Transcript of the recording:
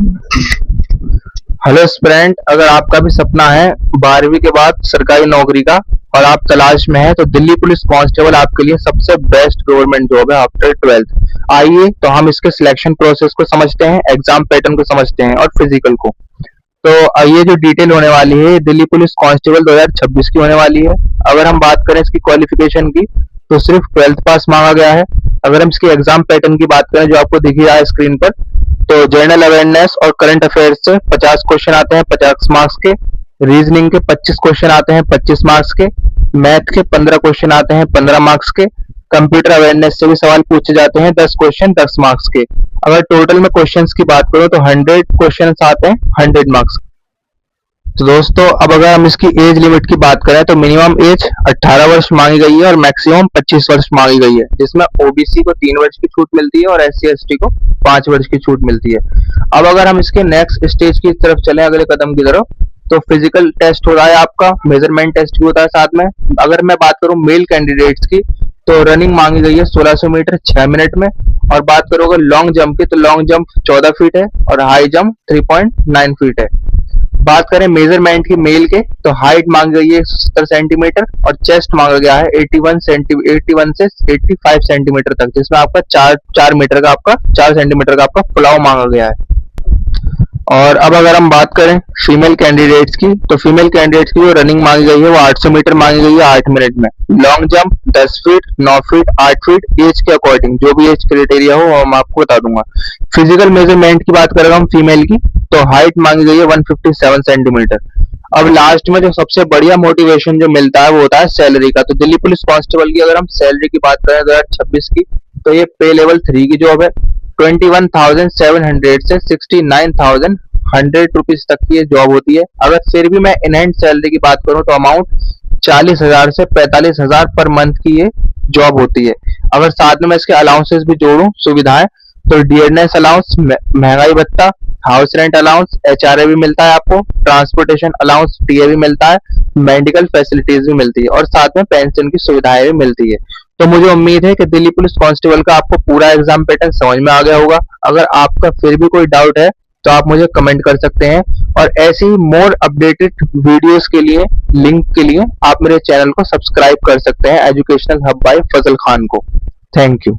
Hello student, अगर आपका भी सपना है 12वीं के बाद सरकारी नौकरी का और आप तलाश में हैं तो दिल्ली पुलिस कांस्टेबल आपके लिए सबसे बेस्ट गवर्नमेंट जॉब है आफ्टर 12th। आइए तो हम इसके सिलेक्शन प्रोसेस को समझते हैं, एग्जाम पैटर्न को समझते हैं और फिजिकल को। तो ये जो डिटेल होने वाली है दिल्ली पुलिस कांस्टेबल 2026 की होने वाली है। अगर हम बात करें इसकी क्वालिफिकेशन की तो सिर्फ 12th पास मांगा गया है। अगर हम इसके एग्जाम पैटर्न की बात करें जो आपको दिख ही रहा है स्क्रीन पर, तो जनरल अवेयरनेस और करंट अफेयर्स से 50 क्वेश्चन आते हैं 50 मार्क्स के, रीजनिंग के 25 क्वेश्चन आते हैं 25 मार्क्स के, मैथ के 15 क्वेश्चन आते हैं 15 मार्क्स के, कंप्यूटर अवेयरनेस से भी सवाल पूछे जाते हैं 10 क्वेश्चन 10 मार्क्स के। अगर टोटल में क्वेश्चंस की बात करूं तो 100 क्वेश्चंस आते हैं 100 मार्क्स। तो दोस्तों अब अगर हम इसकी एज लिमिट की बात करें तो मिनिमम एज 18 वर्ष मांगी गई है और मैक्सिमम 25 वर्ष मांगी गई है, जिसमें ओबीसी को 3 वर्ष की छूट मिलती है और एससी एसटी को 5 वर्ष की छूट मिलती है। अब अगर हम इसके नेक्स्ट स्टेज की तरफ चलें, अगले कदम की तरफ, तो फिजिकल टेस्ट हो रहा है आपका, मेजरमेंट टेस्ट भी होता है साथ में। अगर मैं बात करूं मेल कैंडिडेट्स की तो रनिंग मांगी गई है 1600 मीटर 6 मिनट में, और बात करो अगर लॉन्ग जंप की तो लॉन्ग जंप 14 फीट है और हाई जंप 3.9 फीट है। बात करें मेजरमेंट की मेल के तो हाइट मांगी गई है 70 सेंटीमीटर और चेस्ट मांगा गया है 81 से 85 सेंटीमीटर तक, जिसमें आपका 4 मीटर का आपका 4 सेंटीमीटर का आपका फुलाव मांगा गया है। और अब अगर हम बात करें फीमेल कैंडिडेट्स की तो फीमेल कैंडिडेट्स की जो रनिंग मांगी गई है वो 800 मीटर मांगी गई है 8 मिनट में, long jump 10 feet 9 feet 8 feet, age के अकॉर्डिंग जो भी एज क्राइटेरिया हो वो मैं आपको बता दूंगा। फिजिकल मेजरमेंट की बात करें हम फीमेल की तो हाइट मांगी गई है 157 सेंटीमीटर। अब लास्ट में जो सबसे बढ़िया मोटिवेशन जो मिलता है वो होता है सैलरी का। तो दिल्ली पुलिस कांस्टेबल की अगर हम सैलरी की बात करें 2026 की तो ये पे लेवल 3 की जॉब है। 21,700 से 69,100 रुपीज तक की ये जॉब होती है। अगर फिर भी मैं इन हैंड सैलरी की बात करूं तो अमाउंट 40,000 से 45,000 पर मंथ की ये जॉब होती है। अगर साथ में मैं इसके अलाउंसेस भी जोड़ूं सुविधाएं तो डियरनेस अलाउंस, महंगाई भत्ता, हाउस रेंट अलाउंस, एचआरए भी मिलता है आपको, ट्रांसपोर्टेशन अलाउंस टीए भी मिलता है, मेडिकल फैसिलिटीज भी मिलती है और साथ में पेंशन की सुविधाएं भी मिलती है। तो मुझे उम्मीद है कि दिल्ली पुलिस कांस्टेबल का आपको पूरा एग्जाम पैटर्न समझ में आ गया होगा। अगर आपका फिर भी कोई डाउट है तो आप मुझे कमेंट कर सकते हैं, और ऐसी ही मोर अपडेटेड वीडियोस के लिए लिंक के लिए आप मेरे चैनल को सब्सक्राइब कर सकते हैं एजुकेशनल हब बाय फजल खान को। Thank you.